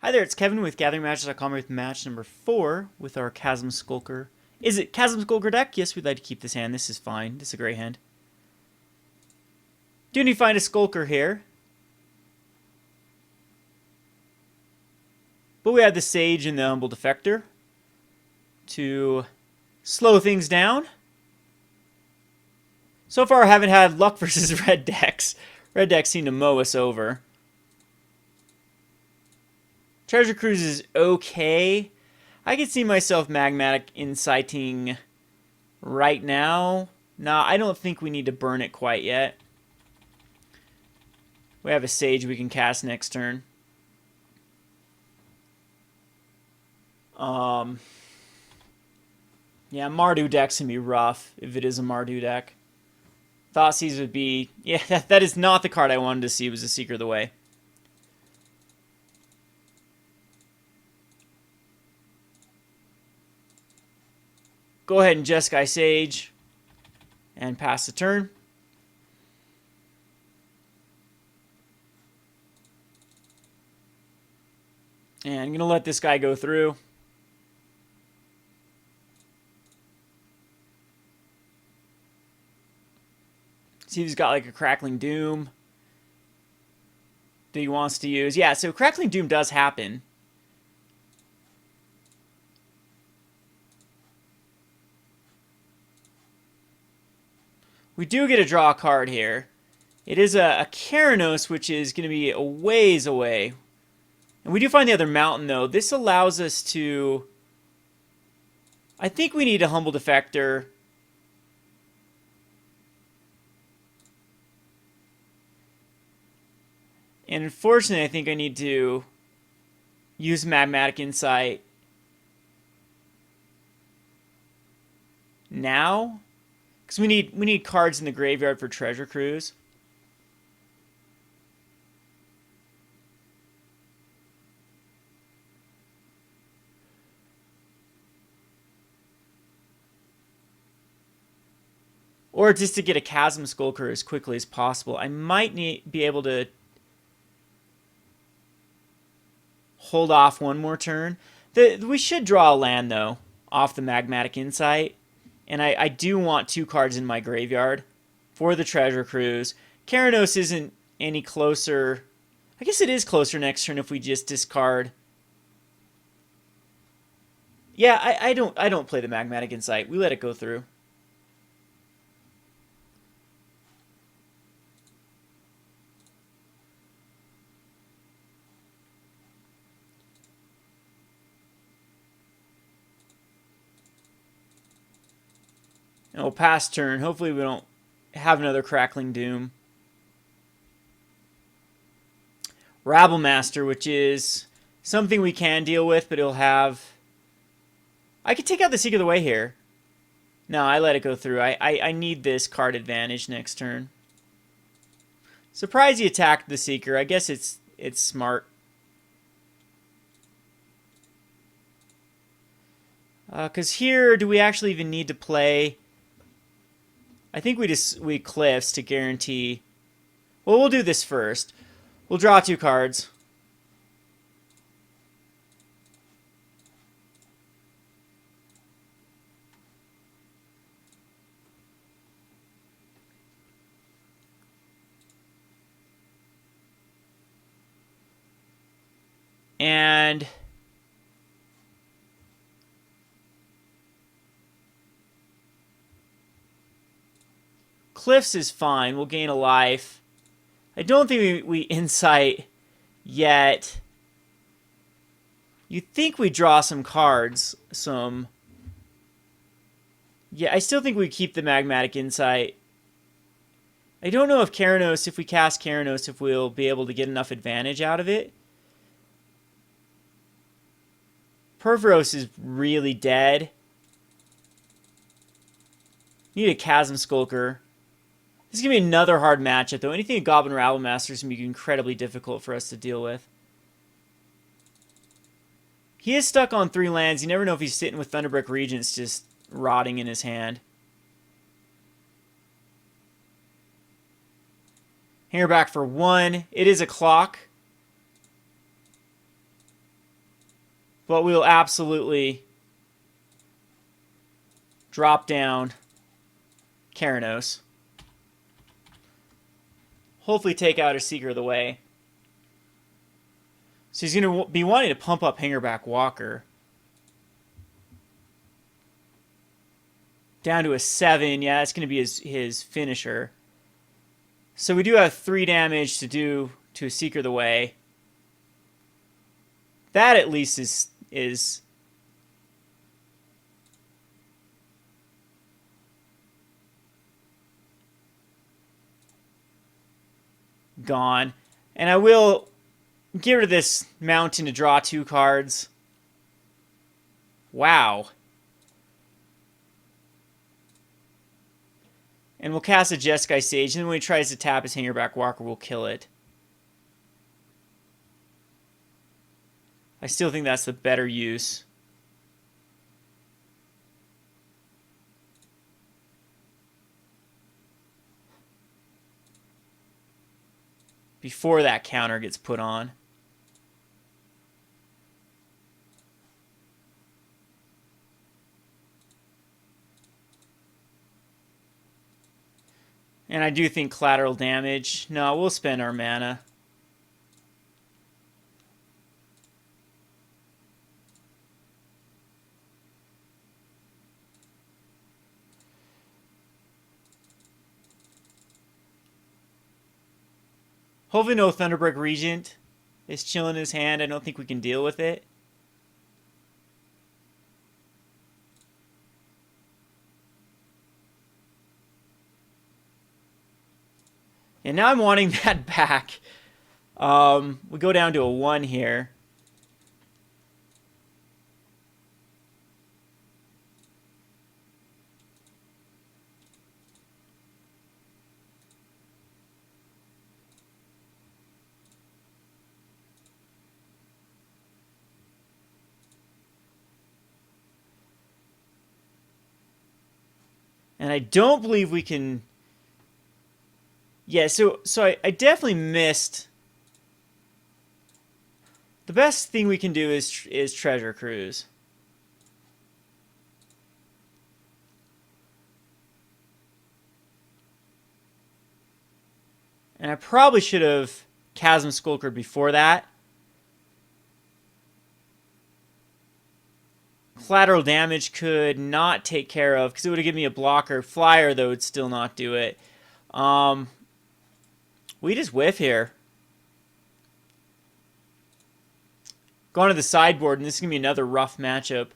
Hi there, it's Kevin with GatheringMatches.com with match number 4 with our Chasm Skulker. Is it Chasm Skulker deck? Yes, we'd like to keep this hand. This is fine. This is a great hand. Do need to find a Skulker here. But we have the Sage and the Humble Defector to slow things down. So far I haven't had luck versus red decks. Red decks seem to mow us over. Treasure Cruise is okay. I could see myself Magmatic Insighting right now. Nah, I don't think we need to burn it quite yet. We have a Sage we can cast next turn. Yeah, Mardu deck's gonna be rough if it is a Mardu deck. Thoughtseize would be... Yeah, that is not the card I wanted to see. It was a Seeker of the Way. Go ahead and Jeskai Sage and pass the turn. And I'm going to let this guy go through. See if he's got like a Crackling Doom that he wants to use. Yeah, so Crackling Doom does happen. We do get to draw a card here. It is a Keranos, which is going to be a ways away. And we do find the other mountain, though. This allows us to... I think we need a Humble Defector. And unfortunately, I think I need to use Magmatic Insight now. Because we need cards in the graveyard for Treasure Cruise. Or just to get a Chasm Skulker as quickly as possible. I might be able to hold off one more turn. We should draw a land, though, off the Magmatic Insight. And I do want 2 cards in my graveyard for the Treasure Cruise. Keranos isn't any closer. I guess it is closer next turn if we just discard. Yeah, I don't play the Magmatic Insight. We let it go through. And we'll pass turn. Hopefully we don't have another Crackling Doom. Rabblemaster, which is something we can deal with, but it'll have... I could take out the Seeker of the Way here. No, I let it go through. I need this card advantage next turn. Surprised he attacked the Seeker. I guess it's smart. Because here, do we actually even need to play... I think we Cliffs to guarantee... Well, we'll do this first. We'll draw 2 cards. And... Cliffs is fine. We'll gain a life. I don't think we Insight yet. You'd think we draw some cards. Yeah, I still think we keep the Magmatic Insight. I don't know if Keranos, if we cast Keranos, if we'll be able to get enough advantage out of it. Purphoros is really dead. Need a Chasm Skulker. This is going to be another hard matchup, though. Anything at Goblin Rabblemaster is going to be incredibly difficult for us to deal with. He is stuck on 3 lands. You never know if he's sitting with Thunderbrick Regents just rotting in his hand. Hanger back for 1. It is a clock. But we'll absolutely drop down Keranos. Hopefully take out a Seeker of the Way. So he's going to be wanting to pump up Hangerback Walker. Down to a 7. Yeah, that's going to be his finisher. So we do have 3 damage to do to a Seeker of the Way. That at least is gone. And I will get rid of this mountain to draw 2 cards. Wow. And we'll cast a Jeskai Sage, and then when he tries to tap his Hangerback Walker, we'll kill it. I still think that's the better use. Before that counter gets put on. And I do think Collateral Damage. No, we'll spend our mana. Hopefully no Thunderbreak Regent is chilling in his hand. I don't think we can deal with it. And now I'm wanting that back. We go down to a 1 here. And I don't believe we can... Yeah, so I definitely missed... The best thing we can do is Treasure Cruise. And I probably should have Chasm Skulker before that. Collateral Damage could not take care of, because it would have given me a blocker. Flyer, though, would still not do it. We just whiff here. Going to the sideboard, and this is going to be another rough matchup.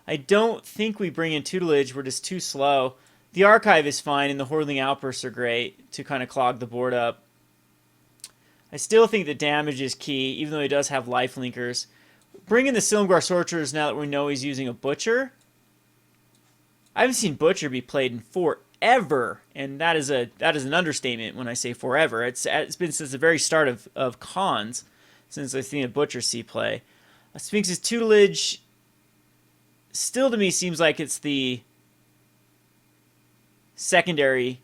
I don't think we bring in Tutelage. We're just too slow. The Archive is fine, and the Hordeling Outbursts are great to kind of clog the board up. I still think the damage is key, even though he does have life linkers. Bring in the Silumgar Sorcerers now that we know he's using a Butcher. I haven't seen Butcher be played in forever, and that is an understatement when I say forever. It's been since the very start of cons since I've seen a Butcher see play. Sphinx's Tutelage still to me seems like it's the secondary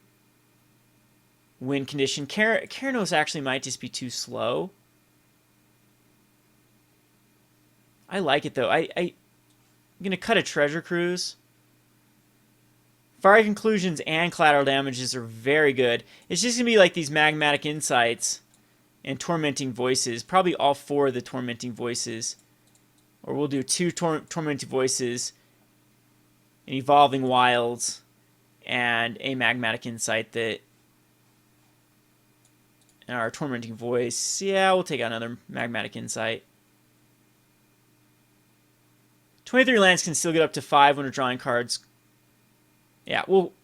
win condition. Keranos actually might just be too slow. I like it though. I'm gonna cut a Treasure Cruise. Fiery Conclusions and Collateral Damages are very good. It's just gonna be like these Magmatic Insights and Tormenting Voices. Probably all 4 of the Tormenting Voices. Or we'll do 2 Tormenting Voices, an Evolving Wilds, and a Magmatic Insight that... And our Tormenting Voice. Yeah, we'll take out another Magmatic Insight. 23 lands can still get up to 5 when we're drawing cards. Yeah, we'll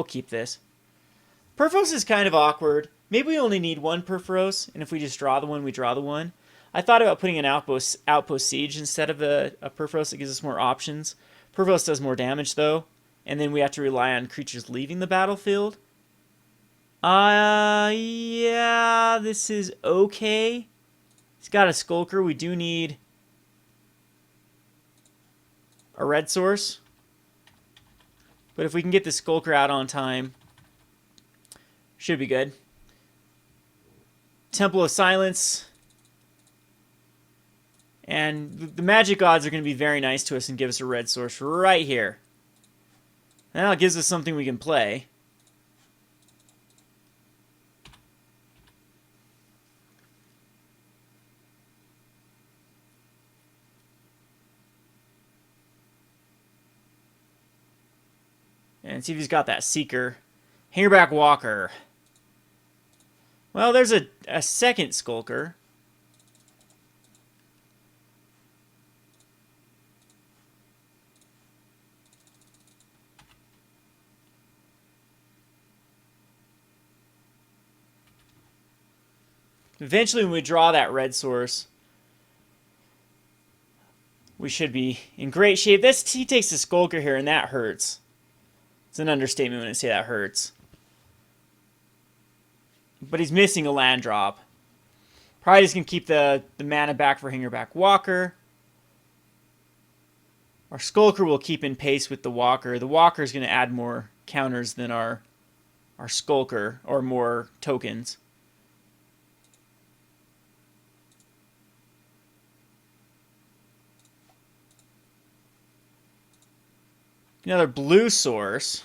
keep this. Purphoros is kind of awkward. Maybe we only need 1 Purphoros, and if we just draw the 1, we draw the 1. I thought about putting an Outpost Siege instead of a Purphoros. It gives us more options. Purphoros does more damage, though, and then we have to rely on creatures leaving the battlefield. Yeah, this is okay. He's got a Skulker. We do need a red source. But if we can get the Skulker out on time, should be good. Temple of Silence. And the magic odds are going to be very nice to us and give us a red source right here. Now it gives us something we can play. And see if he's got that Seeker. Hangerback Walker. Well, there's a second Skulker. Eventually, when we draw that red source, we should be in great shape. He takes the Skulker here, and that hurts. It's an understatement when I say that hurts. But he's missing a land drop. Probably just going to keep the mana back for Hangerback Walker. Our Skulker will keep in pace with the Walker. The Walker is going to add more counters than our Skulker, or more tokens. Another blue source.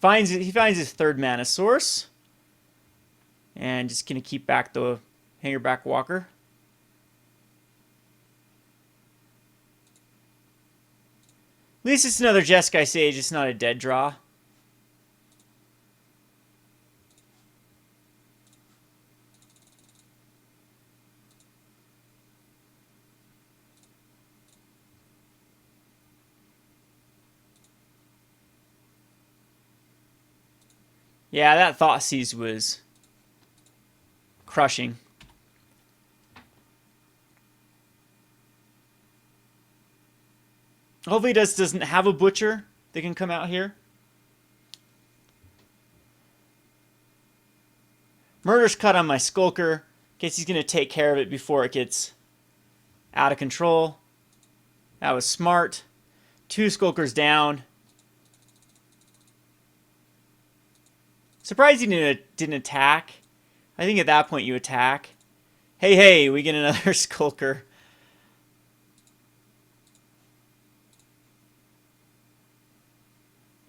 He finds his third mana source. And just going to keep back the Hangerback Walker. At least it's another Jeskai Sage. It's not a dead draw. Yeah, that Thoughtseize was crushing. Hopefully doesn't have a Butcher that can come out here. Murder's Cut on my Skulker. Guess he's going to take care of it before it gets out of control. That was smart. 2 Skulkers down. Surprised he didn't attack. I think at that point you attack. Hey, we get another Skulker.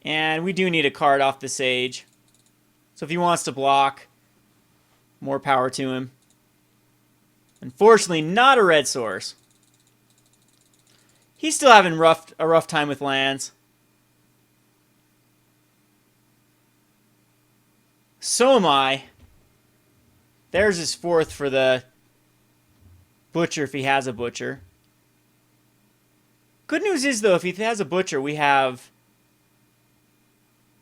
And we do need a card off the Sage. So if he wants to block, more power to him. Unfortunately, not a red source. He's still having a rough time with lands. So am I. There's his 4th for the Butcher if he has a Butcher. Good news is, though, if he has a Butcher, we have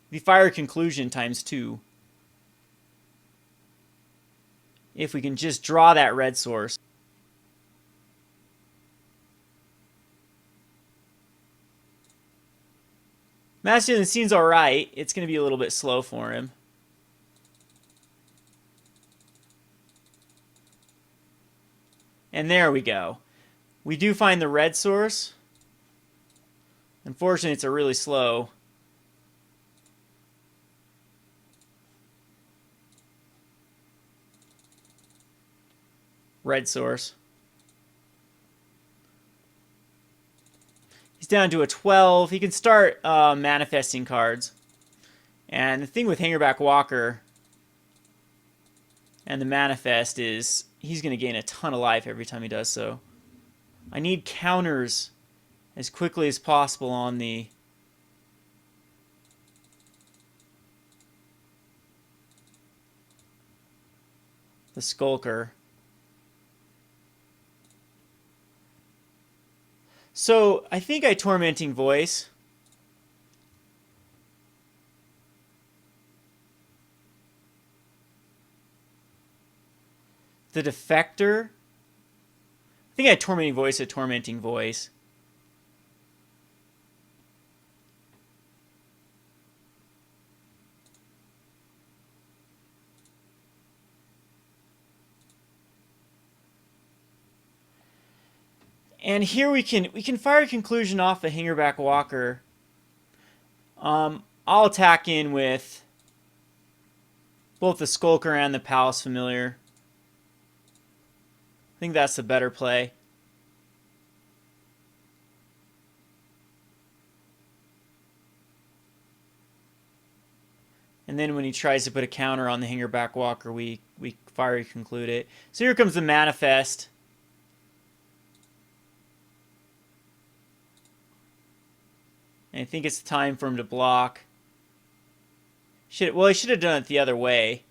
the Fire Conclusion ×2. If we can just draw that red source. Master of the Scene's alright. It's going to be a little bit slow for him. And there we go. We do find the red source. Unfortunately, it's a really slow. Red source. He's down to a 12. He can start manifesting cards. And the thing with Hangerback Walker and the manifest is he's going to gain a ton of life every time he does so. I need counters as quickly as possible on the Skulker. So I think I Tormenting Voice. The Defector. I think I Tormenting Voice a Tormenting Voice. And here we can fire a conclusion off the Hangerback Walker. I'll attack in with both the Skulker and the Palace Familiar. I think that's the better play. And then when he tries to put a counter on the Hangerback Walker, we fiery conclude it. So here comes the Manifest. And I think it's time for him to block. Well, he should have done it the other way.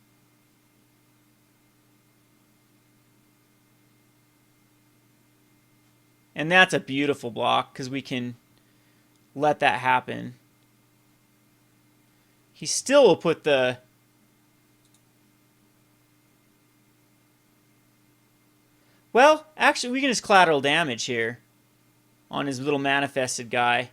And that's a beautiful block, because we can let that happen. He still will put the... Well, actually, we can just Collateral Damage here on his little manifested guy.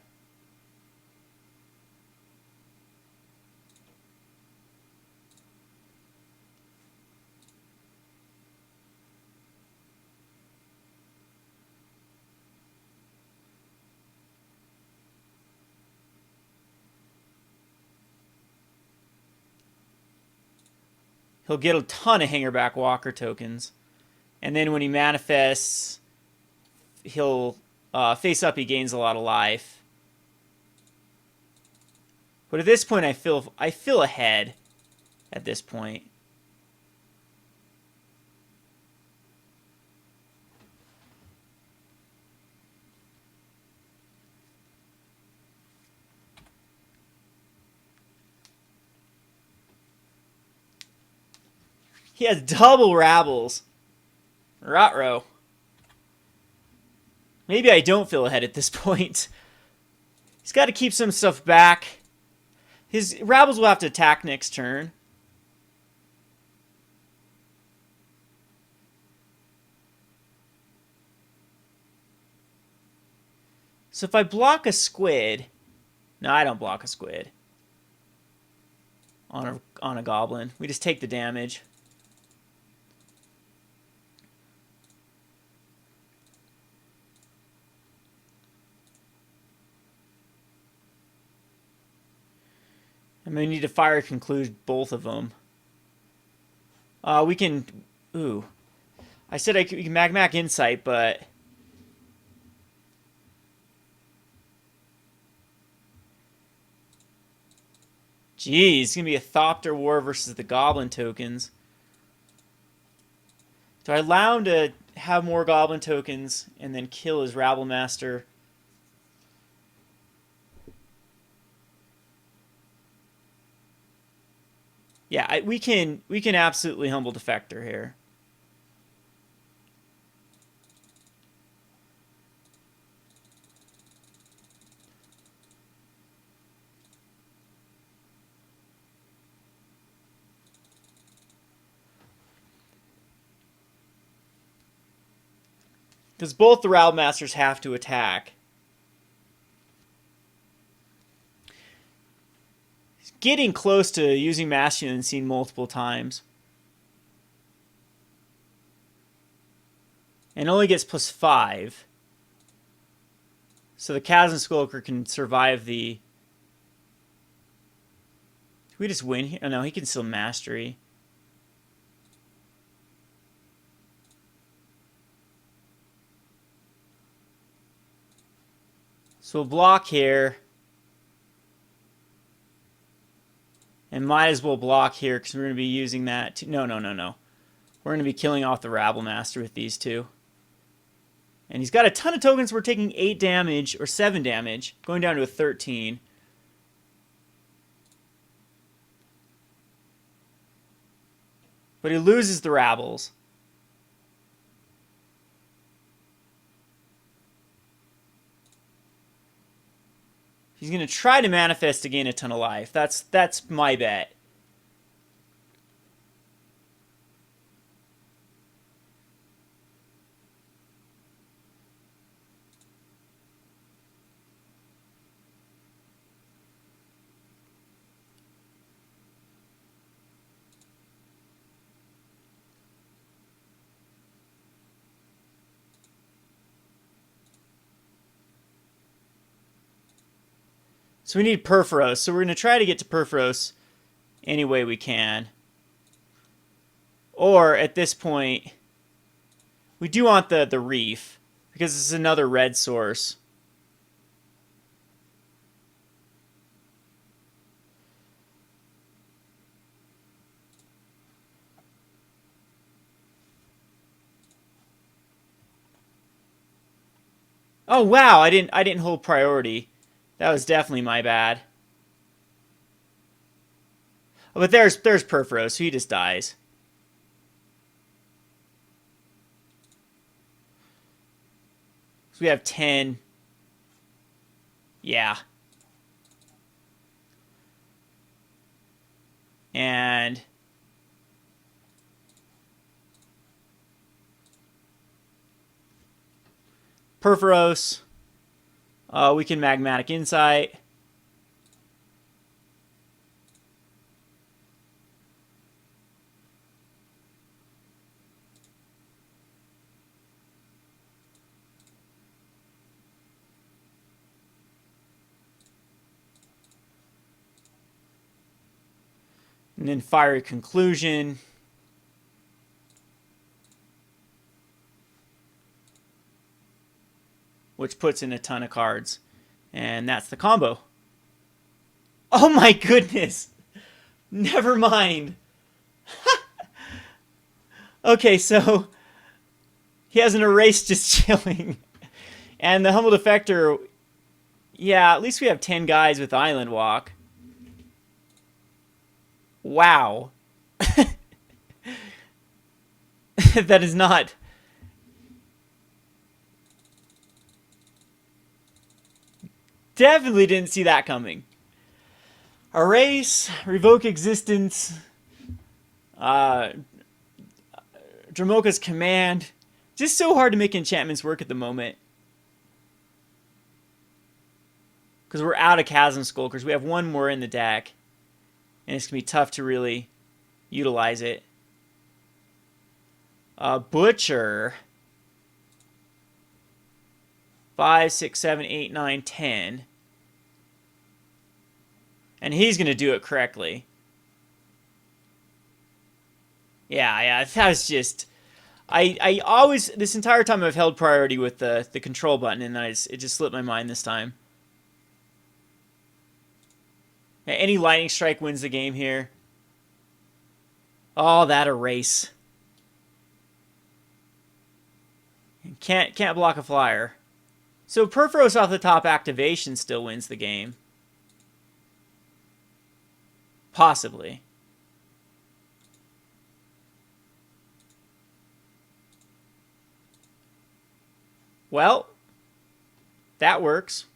He'll get a ton of Hangerback Walker tokens. And then when he manifests, he'll face up, he gains a lot of life. But at this point, I feel ahead at this point. He has double Rabbles. Rotro. Maybe I don't feel ahead at this point. He's got to keep some stuff back. His Rabbles will have to attack next turn. So if I block a squid... No, I don't block a squid. On a goblin. We just take the damage. And we need to fire conclude both of them. We can... Ooh. I said we can Magmatic Insight, but... Jeez, it's going to be a Thopter War versus the Goblin tokens. Do I allow him to have more Goblin tokens and then kill his Rabble Master? Yeah, we can absolutely Humble Defector here. Because both the Rabble Masters have to attack. Getting close to using Master Unseen multiple times. And only gets +5. So the Chasm Skulker can survive the... Do we just win here? Oh no, he can still Mastery. So we'll block here. And might as well block here because we're going to be using that. No. We're going to be killing off the Rabble Master with these two. And he's got a ton of tokens. We're taking 8 damage or 7 damage, going down to a 13. But he loses the Rabbles. He's going to try to manifest to gain a ton of life. That's my bet. So we need Purphoros. So we're going to try to get to Purphoros any way we can. Or, at this point, we do want the Reef, because this is another red source. Oh wow, I didn't hold priority. That was definitely my bad. Oh, but there's Purphoros, so he just dies. So we have 10. Yeah. And Purphoros. We can Magmatic Insight. And then Fiery Conclusion. Which puts in a ton of cards. And that's the combo. Oh my goodness! Never mind. Okay, so he has an Erase just chilling. And the Humble Defector, yeah, at least we have 10 guys with Island Walk. Wow. That is not... Definitely didn't see that coming. Erase, Revoke Existence, Dramoka's Command. Just so hard to make enchantments work at the moment. Because we're out of Chasm Skulkers. We have one more in the deck. And it's going to be tough to really utilize it. Butcher. 5, 6, 7, 8, 9, 10. And he's going to do it correctly. Yeah, that was just... I always... This entire time I've held priority with the control button, and it just slipped my mind this time. Any Lightning Strike wins the game here. Oh, that Erase. Can't block a flyer. So Purphoros off the top activation still wins the game. Possibly. Well, that works.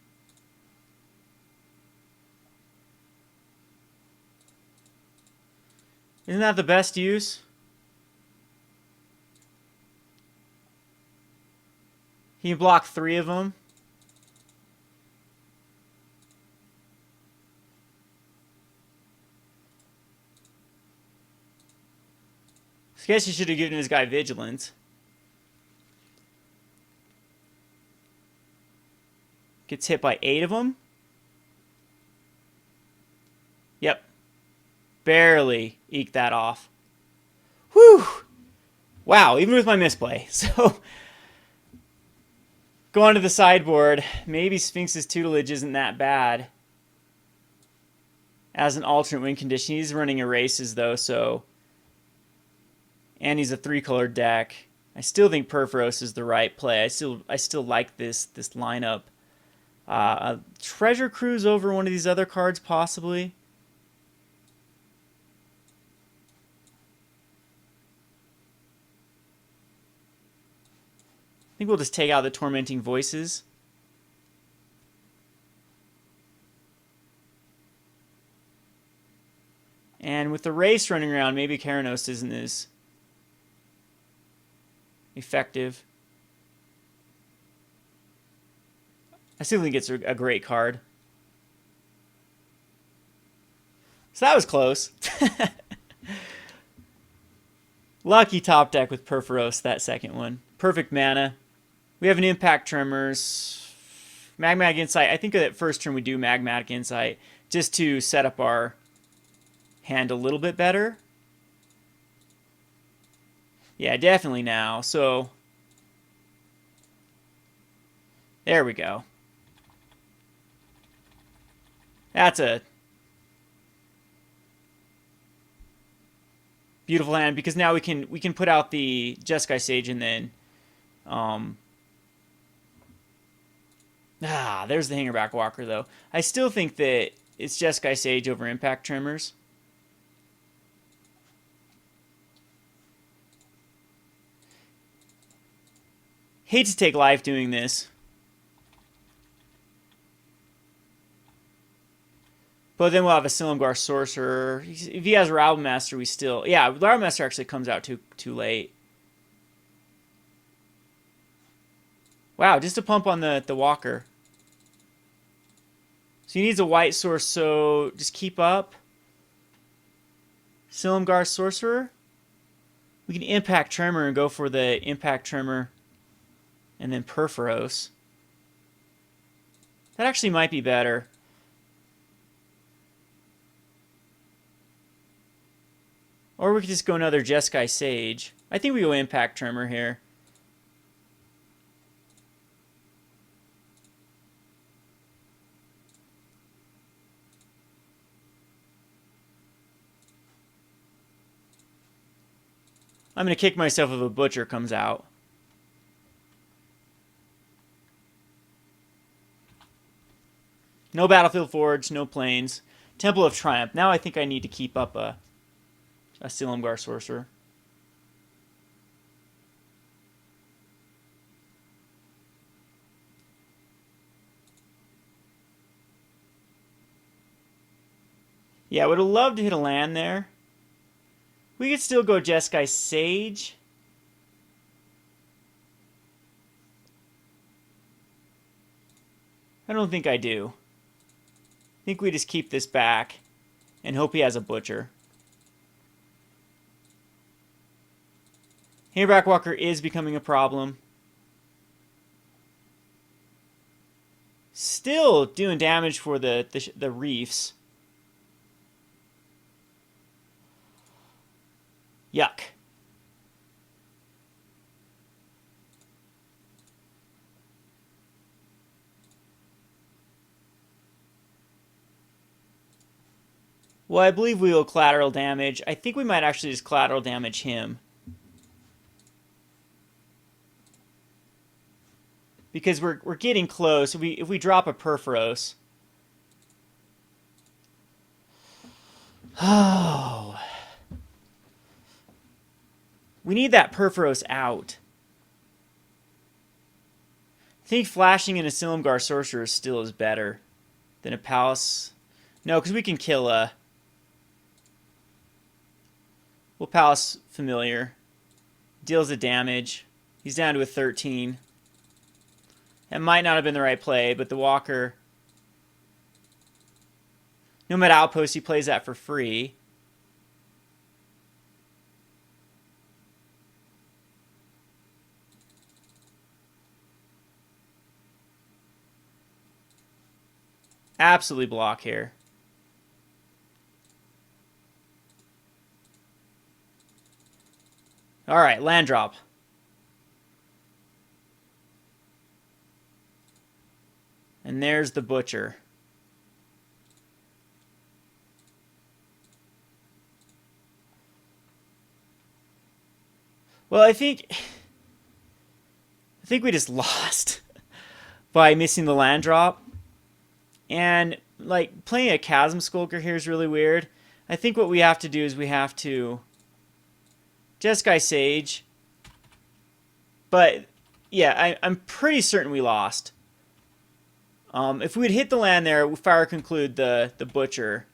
Isn't that the best use? He can block 3 of them. I guess he should have given his guy Vigilance. Gets hit by 8 of them. Yep. Barely eked that off. Whew! Wow, even with my misplay. So, go on to the sideboard. Maybe Sphinx's Tutelage isn't that bad. As an alternate win condition. He's running Erases, though, so... And he's a 3-color deck. I still think Purphoros is the right play. I still like this lineup. A Treasure Cruise over one of these other cards, possibly. I think we'll just take out the Tormenting Voices. And with the Race running around, maybe Keranos isn't as effective. I still think it's a great card. So that was close. Lucky top deck with Purphoros, that second one. Perfect mana. We have an Impact Tremors. Magmatic Insight. I think that first turn we do Magmatic Insight just to set up our hand a little bit better. Yeah, definitely now. So there we go. That's a beautiful hand because now we can put out the Jeskai Sage and then there's the Hangerback Walker though. I still think that it's Jeskai Sage over Impact Tremors. Hate to take life doing this. But then we'll have a Silumgar Sorcerer. If he has Rabble Master, we still... Yeah, Rabble Master actually comes out too late. Wow, just a pump on the Walker. So he needs a white source, so just keep up. Silumgar Sorcerer. We can Impact Tremor and go for the Impact Tremor. And then Purphoros. That actually might be better. Or we could just go another Jeskai Sage. I think we go Impact Tremor here. I'm going to kick myself if a Butcher comes out. No Battlefield Forge, no Plains. Temple of Triumph. Now I think I need to keep up a Silumgar Sorcerer. Yeah, I would have loved to hit a land there. We could still go Jeskai Sage. I don't think I do. I think we just keep this back and hope he has a Butcher. Hangerback Walker is becoming a problem. Still doing damage for the reefs. Yuck. Well, I believe we will Collateral Damage. I think we might actually just Collateral Damage him. Because we're getting close. If we drop a Purphoros. Oh. We need that Purphoros out. I think flashing in a Silumgar Sorcerer still is better than a Palace. No, because we can kill a... We'll Palace Familiar. Deals the damage. He's down to a 13. That might not have been the right play, but the Walker... Nomad Outpost, he plays that for free. Absolutely block here. All right, land drop. And there's the Butcher. Well, I think we just lost by missing the land drop. And, like, playing a Chasm Skulker here is really weird. I think what we have to do is we have to Jeskai Sage. But, yeah, I'm pretty certain we lost. If we'd hit the land there, we fire conclude the Butcher.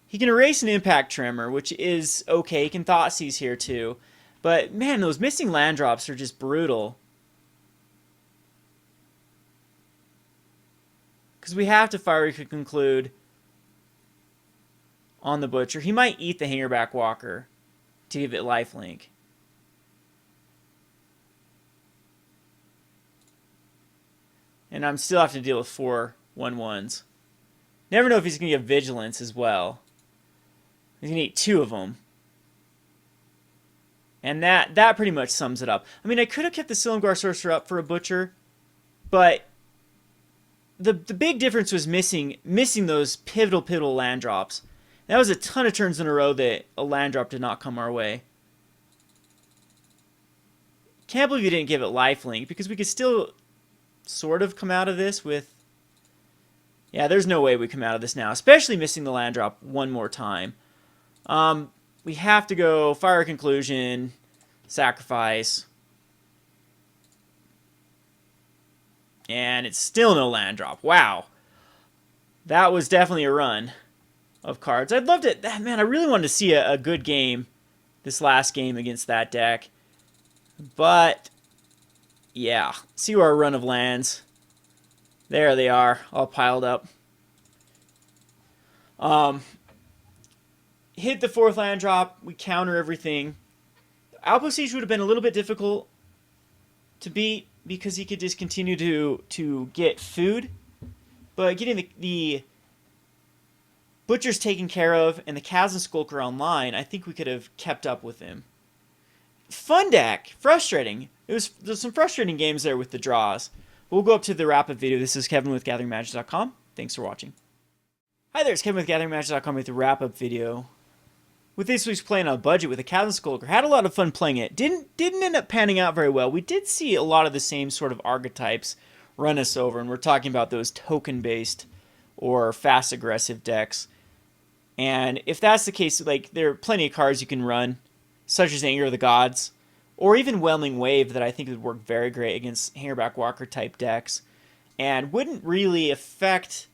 He can erase an Impact Tremor, which is okay. He can Thoughtseize here, too. But, man, those missing land drops are just brutal. Because we have to fire conclude on the Butcher. He might eat the Hangerback Walker to give it lifelink. And I'm still have to deal with 4 1/1s. Never know if he's going to get Vigilance as well. He's going to eat 2 of them. And that pretty much sums it up. I mean, I could have kept the Silumgar Sorcerer up for a Butcher, but the big difference was missing those pivotal land drops. That was a ton of turns in a row that a land drop did not come our way. Can't believe you didn't give it Lifelink, because we could still sort of come out of this with... Yeah, there's no way we come out of this now, especially missing the land drop one more time. We have to go Fire Conclusion, Sacrifice. And it's still no land drop. Wow. That was definitely a run of cards. I'd loved it. Man, I really wanted to see a good game this last game against that deck. But, yeah. See our run of lands. There they are, all piled up. Hit the 4th land drop. We counter everything. Outpost Siege would have been a little bit difficult to beat because he could just continue to get food. But getting the Butchers taken care of and the Chasm Skulker online, I think we could have kept up with him. Fun deck. Frustrating. There's some frustrating games there with the draws. We'll go up to the wrap-up video. This is Kevin with GatheringMagic.com. Thanks for watching. Hi there, it's Kevin with GatheringMagic.com with the wrap-up video. With this week's playing on a budget with a Chasm Skulker. Had a lot of fun playing it. Didn't end up panning out very well. We did see a lot of the same sort of archetypes run us over, and we're talking about those token-based or fast-aggressive decks. And if that's the case, like, there are plenty of cards you can run, such as Anger of the Gods, or even Whelming Wave that I think would work very great against Hangerback Walker type decks, and wouldn't really affect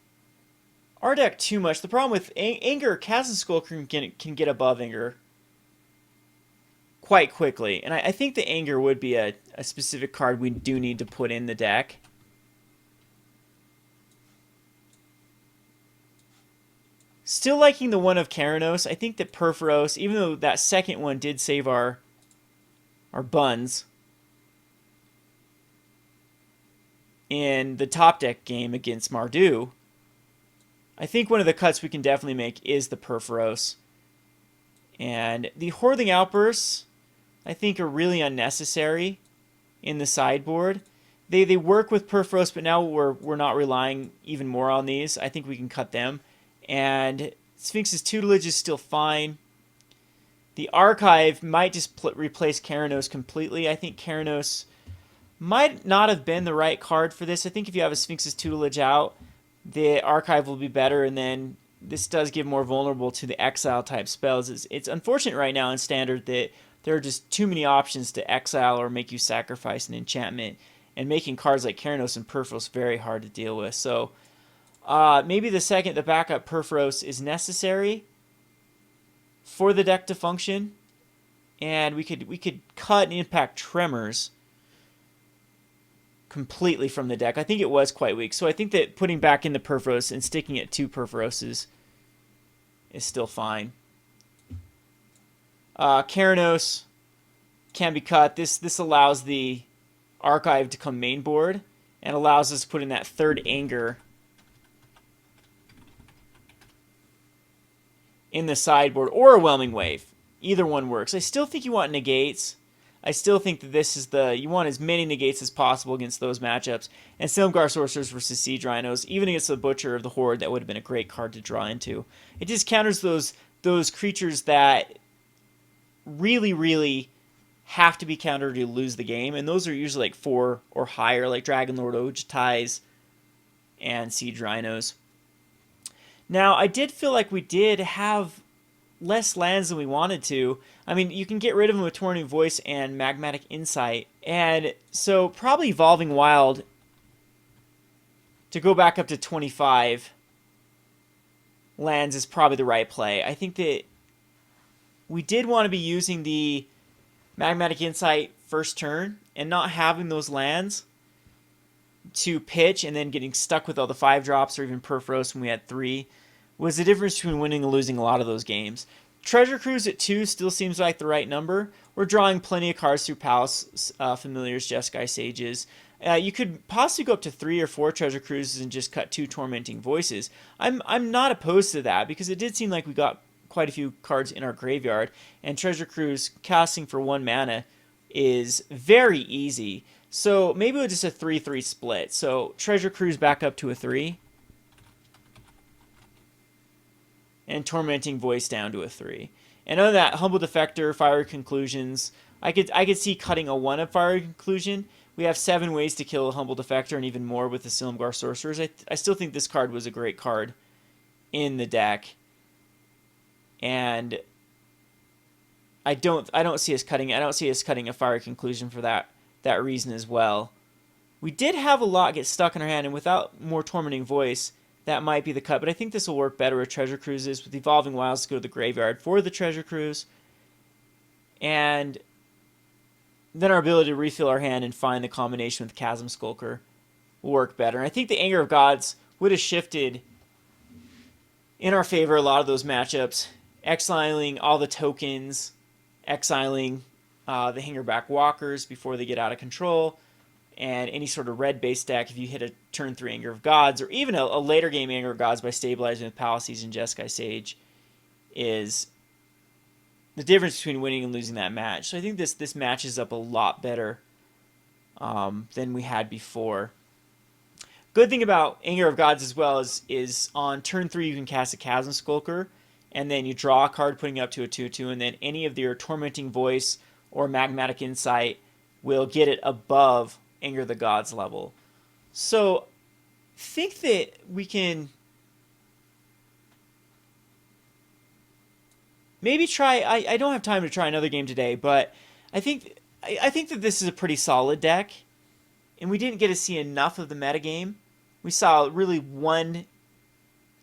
our deck too much. The problem with Anger, Chasm Skulker can get above Anger quite quickly, and I think the Anger would be a specific card we do need to put in the deck. Still liking the one of Keranos. I think that Purphoros, even though that second one did save our buns in the top deck game against Mardu, I think one of the cuts we can definitely make is the Purphoros. And the Hordeling Outbursts, I think, are really unnecessary in the sideboard. They work with Purphoros, but now we're not relying even more on these. I think we can cut them. And Sphinx's Tutelage is still fine. The Archive might just replace Keranos completely. I think Keranos might not have been the right card for this. I think if you have a Sphinx's Tutelage out, the Archive will be better, and then this does give more vulnerable to the exile type spells. It's unfortunate right now in Standard that there are just too many options to exile or make you sacrifice an enchantment, and making cards like Keranos and Purphoros very hard to deal with. So maybe the backup Purphoros is necessary for the deck to function, and we could cut and Impact Tremors completely from the deck. I think it was quite weak, so I think that putting back in the Purphoros and sticking it to Purphoroses is still fine. Keranos can be cut. This allows the Archive to come main board and allows us to put in that 3rd Anger in the sideboard, or a Whelming Wave. Either one works. I still think you want negates. I still think that you want as many negates as possible against those matchups. And Silumgar Sorcerers versus Siege Rhinos, even against the Butcher of the Horde, that would have been a great card to draw into. It just counters those creatures that really, really have to be countered to lose the game, and those are usually like 4 or higher, like Dragonlord, Ojutais, and Siege Rhinos. Now, I did feel like we did have less lands than we wanted to. I mean, you can get rid of them with Tormenting Voice and Magmatic Insight. And so probably Evolving Wild to go back up to 25 lands is probably the right play. I think that we did want to be using the Magmatic Insight first turn and not having those lands to pitch and then getting stuck with all the 5-drops or even Purphoros when we had 3 was the difference between winning and losing a lot of those games. Treasure Cruise at 2 still seems like the right number. We're drawing plenty of cards through Palace Familiars, Jeskai Sages. You could possibly go up to 3 or 4 Treasure Cruises and just cut 2 Tormenting Voices. I'm not opposed to that because it did seem like we got quite a few cards in our graveyard, and Treasure Cruise casting for 1 mana is very easy. So maybe it's just a 3-3 split. So Treasure Cruise back up to a 3. And Tormenting Voice down to a 3. And other than that, Humble Defector, Fiery Conclusions. I could see cutting a 1 of Fiery Conclusion. We have 7 ways to kill a Humble Defector and even more with the Silumgar Sorcerers. I still think this card was a great card in the deck. And I don't see us cutting a Fiery Conclusion for that reason as well. We did have a lot get stuck in our hand, and without more Tormenting Voice, that might be the cut. But I think this will work better with Treasure Cruises, with Evolving Wilds to go to the graveyard for the Treasure Cruise. And then our ability to refill our hand and find the combination with Chasm Skulker will work better. And I think the Anger of Gods would have shifted in our favor a lot of those matchups, exiling all the tokens, exiling the Hangerback Walkers before they get out of control, and any sort of red-based deck, if you hit a turn 3 Anger of Gods, or even a later game Anger of Gods by stabilizing with Palaces and Jeskai Sage, is the difference between winning and losing that match. So I think this matches up a lot better than we had before. Good thing about Anger of Gods as well is on turn 3 you can cast a Chasm Skulker, and then you draw a card putting it up to a 2/2, and then any of your Tormenting Voice or Magmatic Insight will get it above Anger of the Gods level. So think that we can maybe try. I don't have time to try another game today, but I think that this is a pretty solid deck, and we didn't get to see enough of the metagame. We saw really one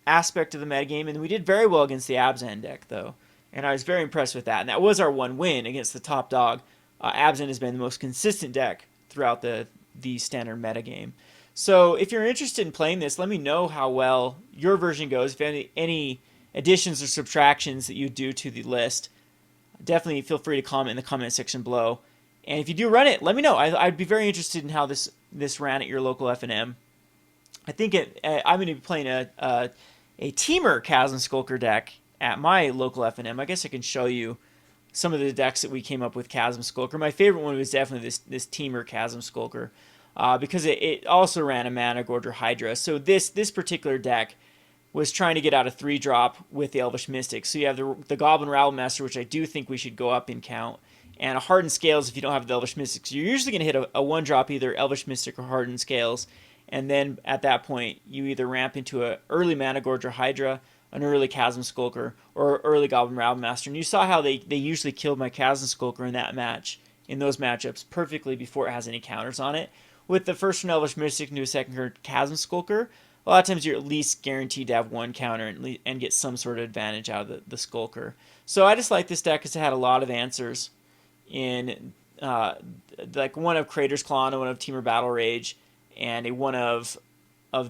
aspect of the metagame, and we did very well against the Abzan deck, though, and I was very impressed with that. And that was our one win against the top dog. Abzan has been the most consistent deck throughout the standard metagame. So if you're interested in playing this, let me know how well your version goes. If any additions or subtractions that you do to the list, definitely feel free to comment in the comment section below. And if you do run it, let me know. I'd be very interested in how this ran at your local FNM. I think I'm going to be playing a Teamer Chasm Skulker deck at my local FNM. I guess I can show you some of the decks that we came up with Chasm Skulker. My favorite one was definitely this Teamer Chasm Skulker because it also ran a Mana Gorger Hydra. So this particular deck was trying to get out a 3-drop with the Elvish Mystic. So you have the Goblin Rabblemaster, which I do think we should go up in count, and a Hardened Scales if you don't have the Elvish Mystic. So you're usually going to hit a 1-drop, either Elvish Mystic or Hardened Scales, and then at that point you either ramp into an early Mana Gorger Hydra, an early Chasm Skulker, or early Goblin Rabblemaster. And you saw how they usually killed my Chasm Skulker in those matchups perfectly before it has any counters on it. With the first turn Elvish Mystic into a second turn Chasm Skulker, a lot of times you're at least guaranteed to have one counter and get some sort of advantage out of the Skulker. So I just like this deck because it had a lot of answers in like one of Crater's Claw, one of Teamer Battle Rage, and one of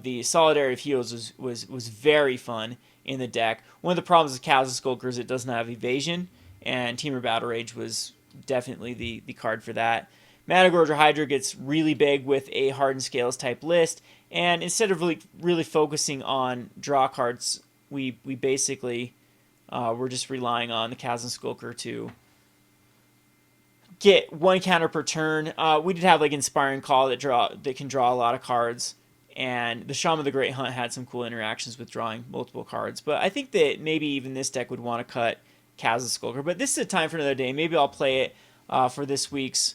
the Solidarity of Heroes was very fun in the deck. One of the problems with Chasm Skulker is it doesn't have evasion, and Teamer Battle Rage was definitely the card for that. Mana Gorger Hydra gets really big with a Hardened Scales type list, and instead of really focusing on draw cards, we basically we're just relying on the Chasm Skulker to get 1 counter per turn. We did have like Inspiring Call that can draw a lot of cards, and the Shaman of the Great Hunt had some cool interactions with drawing multiple cards. But I think that maybe even this deck would want to cut Chasm Skulker. But this is a time for another day. Maybe I'll play it for this week's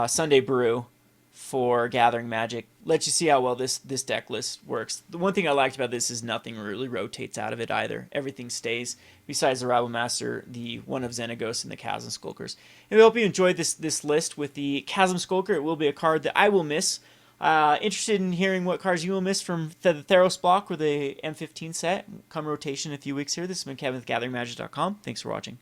Sunday Brew for Gathering Magic. Let you see how well this deck list works. The one thing I liked about this is nothing really rotates out of it either. Everything stays, besides the Rabblemaster, the one of Xenagos, and the Chasm Skulkers. And we hope you enjoyed this list with the Chasm Skulker. It will be a card that I will miss. Interested in hearing what cards you will miss from the Theros block or the M15 set. Come rotation in a few weeks here. This has been Kevin with GatheringMagic.com. Thanks for watching.